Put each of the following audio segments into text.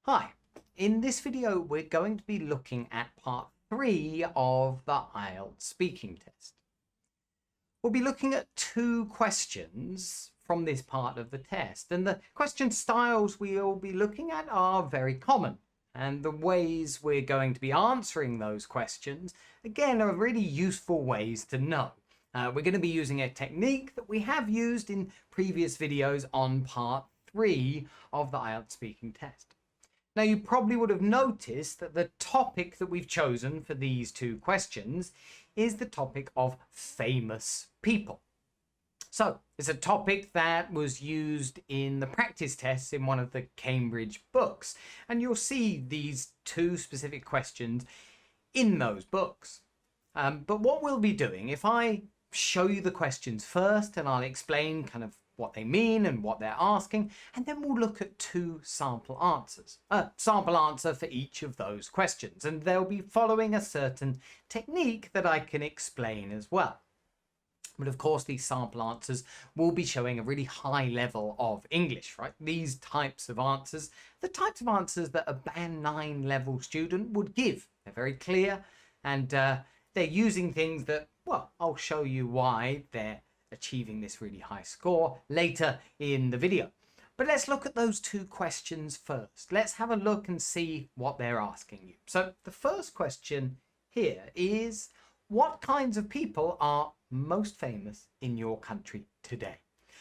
Hi, in this video we're going to be looking at part 3 of the IELTS speaking test. We'll be looking at 2 questions from this part of the test, and the question styles we'll be looking at are very common, and the ways we're going to be answering those questions again are really useful ways to know. We're going to be using a technique that we have used in previous videos on part 3 of the IELTS speaking test. Now, you probably would have noticed that the topic that we've chosen for these 2 questions is the topic of famous people. So, it's a topic that was used in the practice tests in one of the Cambridge books. And you'll see these 2 specific questions in those books. But what we'll be doing, if I show you the questions first and I'll explain kind of what they mean and what they're asking, and then we'll look at 2 sample answers. Sample answer for each of those questions, and they'll be following a certain technique that I can explain as well. But of course, these sample answers will be showing a really high level of English, right? These types of answers, the types of answers that a Band 9 level student would give. They're very clear, and they're using things that, well, I'll show you why they're achieving this really high score later in the video. But let's look at those 2 questions first. Let's have a look and see what they're asking you. So the first question here is, what kinds of people are most famous in your country today?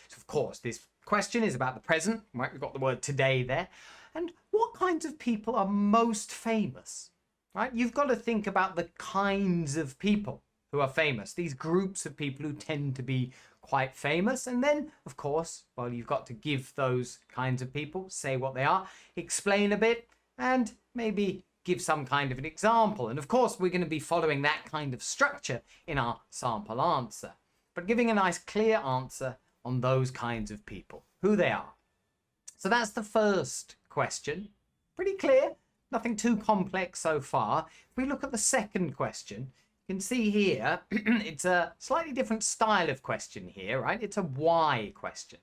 So of course, this question is about the present, right? We've got the word today there. And what kinds of people are most famous, right? You've got to think about the kinds of people who are famous, these groups of people who tend to be quite famous. And then, of course, well, you've got to give those kinds of people, say what they are, explain a bit, and maybe give some kind of an example. And of course, we're going to be following that kind of structure in our sample answer, but giving a nice clear answer on those kinds of people, who they are. So that's the first question. Pretty clear, nothing too complex so far. If we look at the second question, you can see here, it's a slightly different style of question here, right? It's a why question.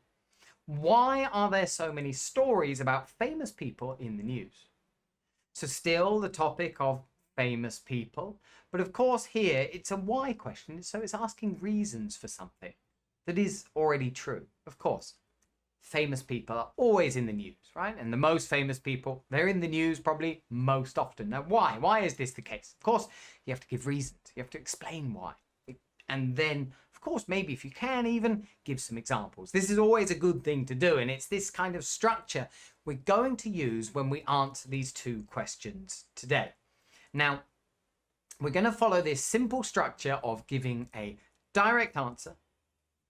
Why are there so many stories about famous people in the news? So still the topic of famous people, but of course here it's a why question, so it's asking reasons for something that is already true. Of course, famous people are always in the news, right? And the most famous people, they're in the news probably most often. Now, why? Why is this the case? Of course, you have to give reasons. You have to explain why. And then, of course, maybe if you can even give some examples. This is always a good thing to do. And it's this kind of structure we're going to use when we answer these 2 questions today. Now, we're going to follow this simple structure of giving a direct answer.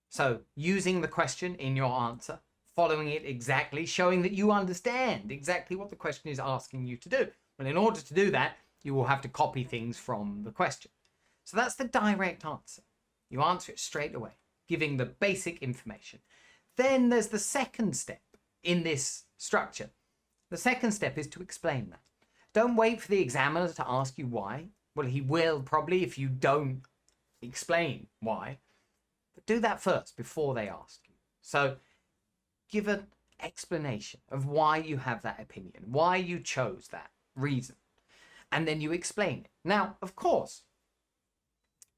So using the question in your answer, following it exactly, showing that you understand exactly what the question is asking you to do. But in order to do that, you will have to copy things from the question. So that's the direct answer. You answer it straight away, giving the basic information. Then there's the second step in this structure. The second step is to explain that. Don't wait for the examiner to ask you why. Well, he will probably if you don't explain why. But do that first before they ask you. So give an explanation of why you have that opinion, why you chose that reason, and then you explain it. Now, of course,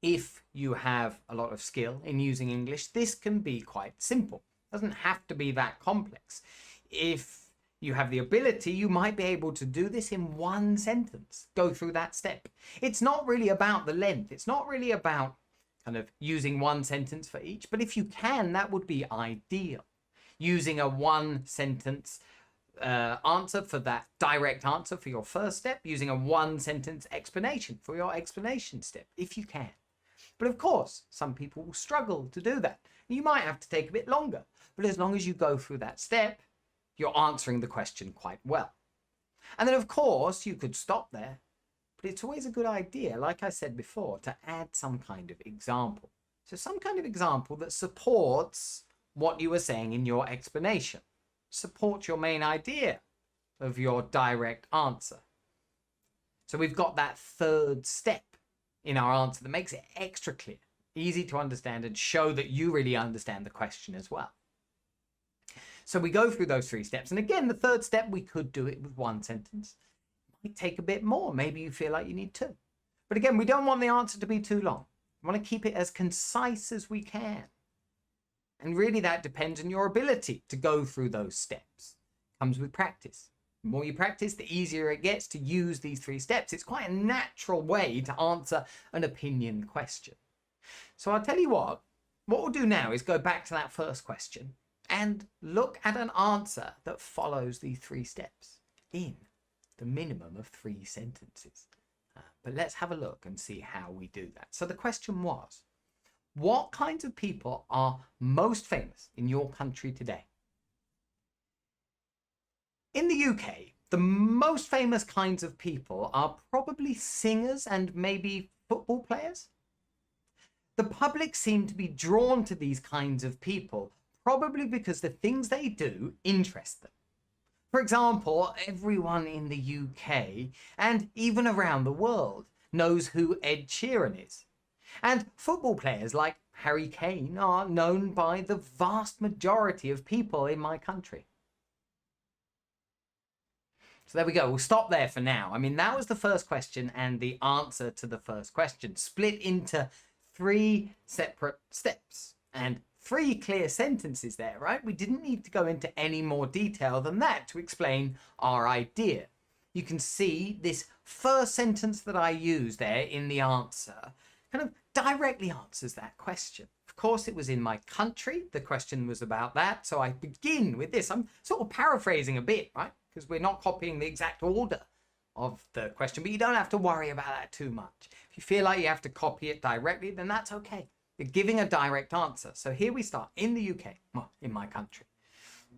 if you have a lot of skill in using English, this can be quite simple. It doesn't have to be that complex. If you have the ability, you might be able to do this in 1 sentence, go through that step. It's not really about the length. It's not really about kind of using 1 sentence for each, but if you can, that would be ideal. Using a 1 sentence answer for that direct answer for your first step, using a 1 sentence explanation for your explanation step, if you can. But of course, some people will struggle to do that. You might have to take a bit longer, but as long as you go through that step, you're answering the question quite well. And then of course, you could stop there, but it's always a good idea, like I said before, to add some kind of example. So some kind of example that supports what you were saying in your explanation, support your main idea of your direct answer. So we've got that third step in our answer that makes it extra clear, easy to understand, and show that you really understand the question as well. So we go through those 3 steps. And again, the third step, we could do it with 1 sentence. It might take a bit more. Maybe you feel like you need 2. But again, we don't want the answer to be too long. We want to keep it as concise as we can. And really that depends on your ability to go through those steps. Comes with practice. The more you practice, the easier it gets to use these 3 steps. It's quite a natural way to answer an opinion question. So I'll tell you what we'll do now is go back to that first question and look at an answer that follows these 3 steps in the minimum of 3 sentences. But let's have a look and see how we do that. So the question was, what kinds of people are most famous in your country today? In the UK, the most famous kinds of people are probably singers and maybe football players. The public seem to be drawn to these kinds of people, probably because the things they do interest them. For example, everyone in the UK and even around the world knows who Ed Sheeran is. And football players like Harry Kane are known by the vast majority of people in my country. So there we go. We'll stop there for now. I mean, that was the first question and the answer to the first question, split into 3 separate steps and 3 clear sentences there, right? We didn't need to go into any more detail than that to explain our idea. You can see this first sentence that I used there in the answer kind of directly answers that question. Of course, it was in my country. The question was about that. So I begin with this. I'm sort of paraphrasing a bit, right? Because we're not copying the exact order of the question, but you don't have to worry about that too much. If you feel like you have to copy it directly, then that's okay. You're giving a direct answer. So here we start in the UK, well, in my country.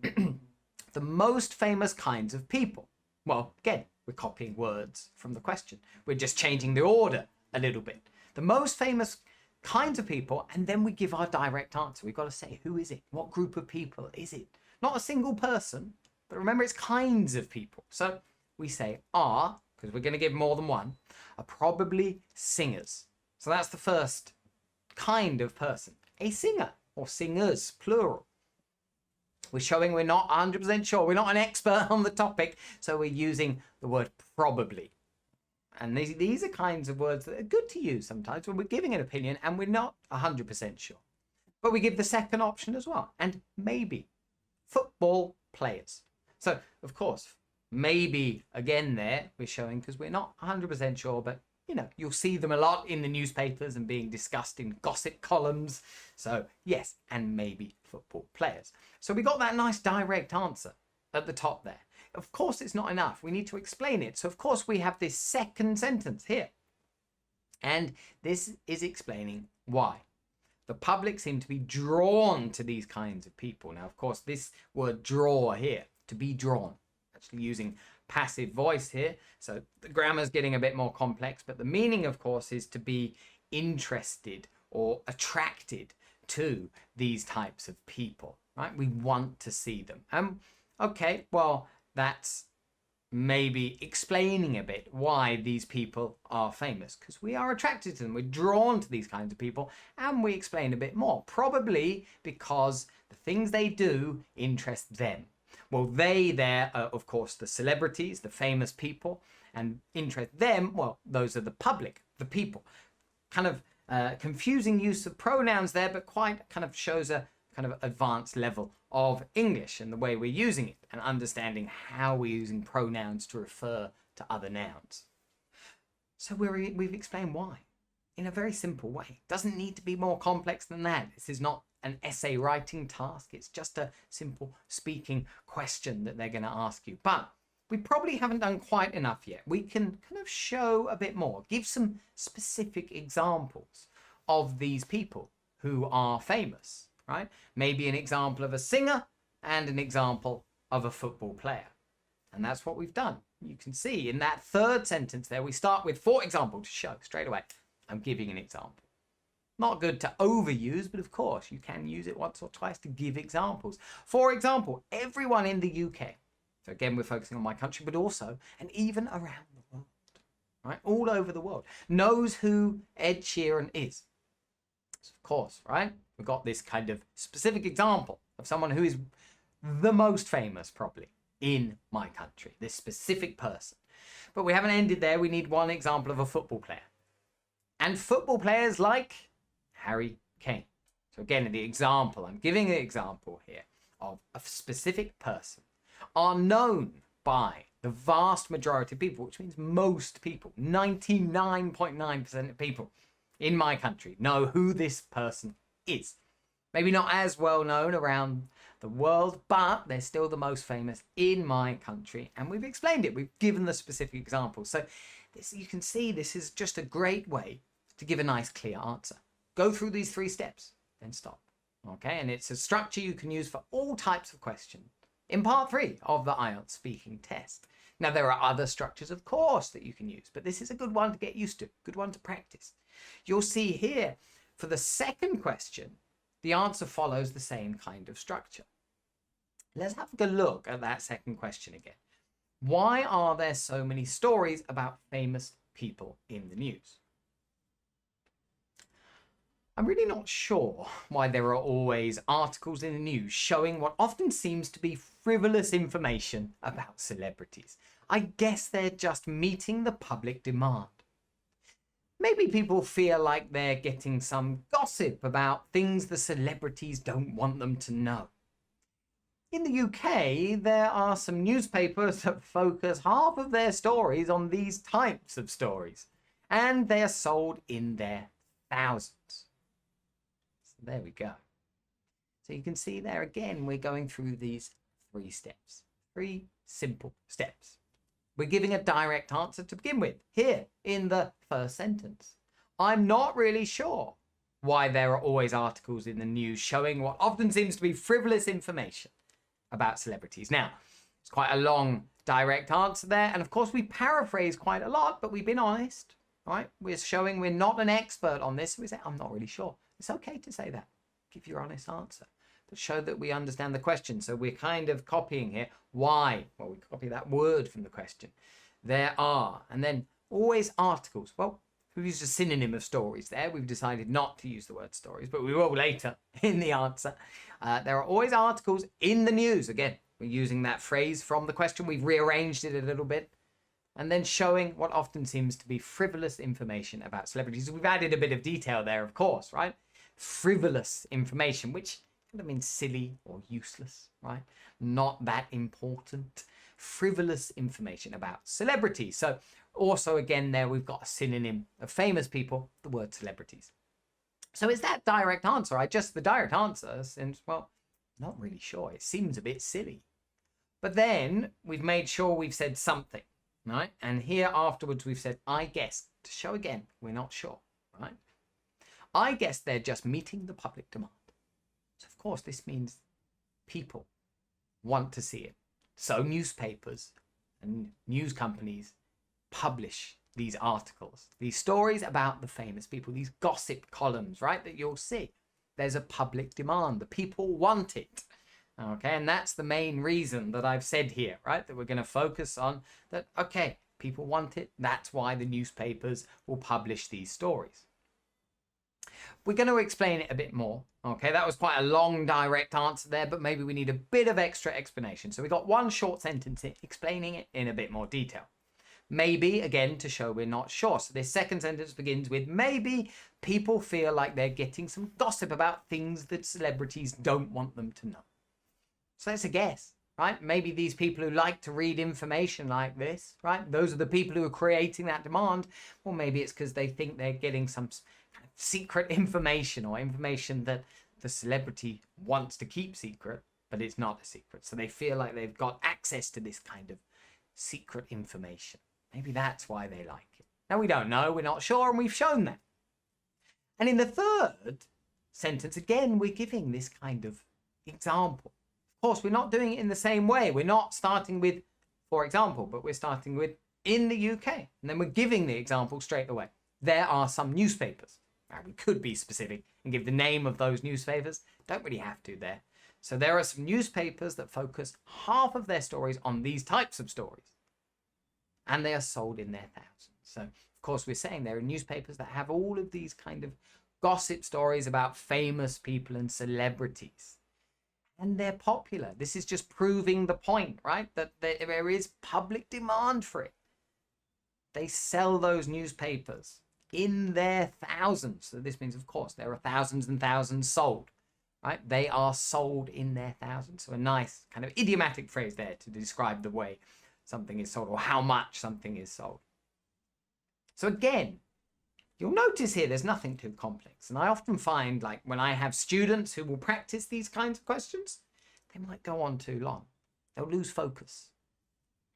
The most famous kinds of people. Well, again, we're copying words from the question. We're just changing the order a little bit. The most famous kinds of people, and then we give our direct answer. We've got to say, who is it? What group of people is it? Not a single person, but remember, it's kinds of people. So we say are, because we're going to give more than one, are probably singers. So that's the first kind of person. A singer, or singers, plural. We're showing we're not 100% sure. We're not an expert on the topic, so we're using the word probably. And these are kinds of words that are good to use sometimes when we're giving an opinion and we're not 100% sure. But we give the second option as well. And maybe. Football players. So, of course, maybe again there we're showing because we're not 100% sure, but you know, you'll see them a lot in the newspapers and being discussed in gossip columns. So yes, and maybe football players. So we got that nice direct answer at the top there. Of course, it's not enough. We need to explain it. So of course we have this second sentence here. And this is explaining why. The public seem to be drawn to these kinds of people. Now, of course, this word draw here, to be drawn, actually using passive voice here. So the grammar's getting a bit more complex, but the meaning, of course, is to be interested or attracted to these types of people, right? We want to see them. Okay, well, that's maybe explaining a bit why these people are famous, because we are attracted to them. We're drawn to these kinds of people, and we explain a bit more, probably because the things they do interest them. Well, they there are, of course, the celebrities, the famous people, and interest them, well, those are the public, the people. Kind of confusing use of pronouns there, but quite kind of shows a kind of advanced level of English and the way we're using it and understanding how we're using pronouns to refer to other nouns. So we've explained why in a very simple way. Doesn't need to be more complex than that. This is not an essay writing task. It's just a simple speaking question that they're going to ask you. But we probably haven't done quite enough yet. We can kind of show a bit more, give some specific examples of these people who are famous, right? Maybe an example of a singer and an example of a football player. And that's what we've done. You can see in that third sentence there, we start with for example to show straight away. I'm giving an example. Not good to overuse, but of course you can use it once or twice to give examples. For example, everyone in the UK, so again, we're focusing on my country, but also, and even around the world, right? All over the world, knows who Ed Sheeran is. So of course, right? We've got this kind of specific example of someone who is the most famous probably in my country, this specific person. But we haven't ended there. We need one example of a football player. And football players like Harry Kane. So again, the example, I'm giving an example here of a specific person, are known by the vast majority of people, which means most people, 99.9% of people in my country know who this person is. Maybe not as well known around the world, but they're still the most famous in my country. And we've explained it. We've given the specific examples. So this, you can see this is just a great way to give a nice clear answer. Go through these 3 steps, then stop. Okay, and it's a structure you can use for all types of questions in part 3 of the IELTS speaking test. Now, there are other structures, of course, that you can use, but this is a good one to get used to, good one to practice. You'll see here, for the second question, the answer follows the same kind of structure. Let's have a look at that second question again. Why are there so many stories about famous people in the news? I'm really not sure why there are always articles in the news showing what often seems to be frivolous information about celebrities. I guess they're just meeting the public demand. Maybe people feel like they're getting some gossip about things the celebrities don't want them to know. In the UK, there are some newspapers that focus half of their stories on these types of stories, and they are sold in their thousands. So there we go. So you can see there again, we're going through these 3 steps, 3 simple steps. We're giving a direct answer to begin with, here in the first sentence. I'm not really sure why there are always articles in the news showing what often seems to be frivolous information about celebrities. Now, it's quite a long direct answer there. And of course, we paraphrase quite a lot, but we've been honest, right? We're showing we're not an expert on this. We say, I'm not really sure. It's okay to say that. Give your honest answer. But show that we understand the question. So we're kind of copying here. Why? Well, we copy that word from the question. There are. And then always articles. Well, we've used a synonym of stories there. We've decided not to use the word stories, but we will later in the answer. There are always articles in the news. Again, we're using that phrase from the question. We've rearranged it a little bit. And then showing what often seems to be frivolous information about celebrities. We've added a bit of detail there, of course, right? Frivolous information, which kind of means silly or useless, right? Not that important. Frivolous information about celebrities. So also, again, there we've got a synonym of famous people, the word celebrities. So is that direct answer? The direct answer since, well, not really sure. It seems a bit silly. But then we've made sure we've said something, right? And here afterwards we've said, I guess, to show again, we're not sure, right? I guess they're just meeting the public demand. So of course, this means people want to see it. So newspapers and news companies publish these articles, these stories about the famous people, these gossip columns, right, that you'll see. There's a public demand. The people want it. Okay, and that's the main reason that I've said here, right, that we're going to focus on that, okay, people want it. That's why the newspapers will publish these stories. We're going to explain it a bit more. Okay, that was quite a long direct answer there, but maybe we need a bit of extra explanation. So we got one short sentence here explaining it in a bit more detail. Maybe, again, to show we're not sure. So this second sentence begins with, maybe people feel like they're getting some gossip about things that celebrities don't want them to know. So that's a guess, right? Maybe these people who like to read information like this, right? Those are the people who are creating that demand. Or maybe it's because they think they're getting some kind of secret information or information that the celebrity wants to keep secret, but it's not a secret. So they feel like they've got access to this kind of secret information. Maybe that's why they like it. Now, we don't know, we're not sure, and we've shown that. And in the third sentence, again, we're giving this kind of example. Of course, we're not doing it in the same way. We're not starting with, for example, but we're starting with in the UK. And then we're giving the example straight away. There are some newspapers. Now, we could be specific and give the name of those newspapers. Don't really have to there. So there are some newspapers that focus half of their stories on these types of stories. And they are sold in their thousands. So, of course, we're saying there are newspapers that have all of these kind of gossip stories about famous people and celebrities. and they're popular. This is just proving the point, right? That there is public demand for it. They sell those newspapers in their thousands. So this means, of course, there are thousands and thousands sold, right? They are sold in their thousands. So a nice kind of idiomatic phrase there to describe the way something is sold or how much something is sold. So again, you'll notice here there's nothing too complex. And I often find, like, when I have students who will practice these kinds of questions, they might go on too long. They'll lose focus,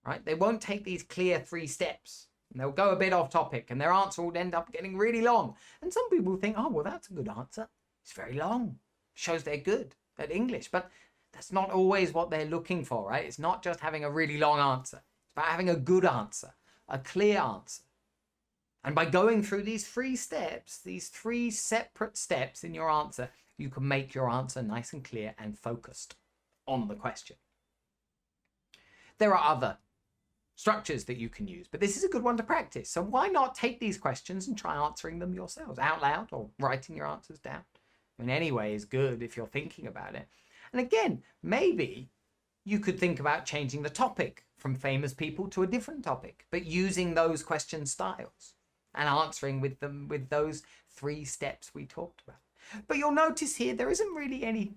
right? They won't take these clear 3 steps. And they'll go a bit off topic and their answer will end up getting really long. And some people think, oh, well, that's a good answer. It's very long. Shows they're good at English. But that's not always what they're looking for, right? It's not just having a really long answer. It's about having a good answer, a clear answer. And by going through these 3 steps, these 3 separate steps in your answer, you can make your answer nice and clear and focused on the question. There are other structures that you can use, but this is a good one to practice. So why not take these questions and try answering them yourselves out loud or writing your answers down? I mean, any way is good if you're thinking about it. And again, maybe you could think about changing the topic from famous people to a different topic, but using those question styles and answering with them with those 3 steps we talked about. But you'll notice here there isn't really any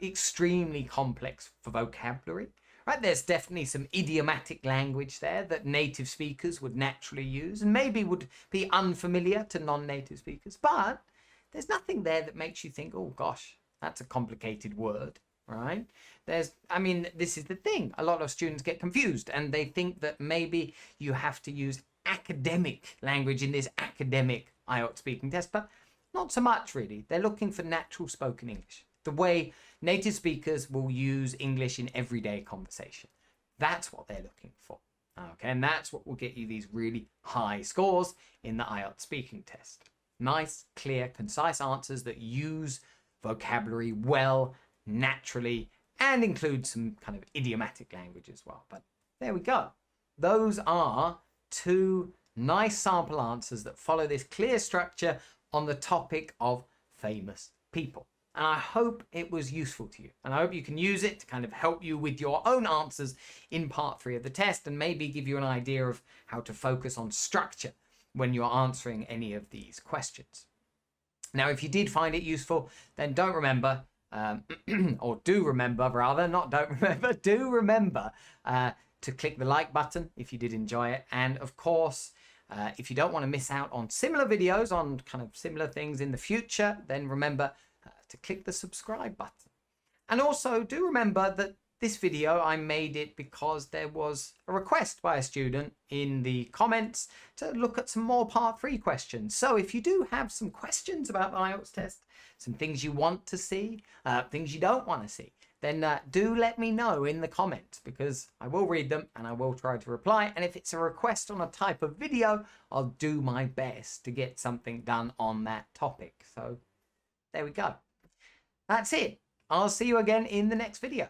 extremely complex vocabulary. Right, there's definitely some idiomatic language there that native speakers would naturally use and maybe would be unfamiliar to non-native speakers. But there's nothing there that makes you think, oh gosh, that's a complicated word, right? I mean, this is the thing. A lot of students get confused and they think that maybe you have to use academic language in this academic IELTS speaking test, but not so much really. They're looking for natural spoken English, the way native speakers will use English in everyday conversation. That's what they're looking for. Okay, and that's what will get you these really high scores in the IELTS speaking test. Nice, clear, concise answers that use vocabulary well, naturally, and include some kind of idiomatic language as well. But there we go. Those are 2 nice sample answers that follow this clear structure on the topic of famous people. And I hope it was useful to you. And I hope you can use it to kind of help you with your own answers in part 3 of the test and maybe give you an idea of how to focus on structure when you're answering any of these questions. Now, if you did find it useful, then don't remember, or do remember rather, not don't remember, do remember to click the like button if you did enjoy it. And of course, if you don't want to miss out on similar videos on kind of similar things in the future, then remember to click the subscribe button. And also do remember that this video, I made it because there was a request by a student in the comments to look at some more part 3 questions. So if you do have some questions about the IELTS test, some things you want to see, things you don't want to see, then do let me know in the comments because I will read them and I will try to reply. And if it's a request on a type of video, I'll do my best to get something done on that topic. So there we go. That's it. I'll see you again in the next video.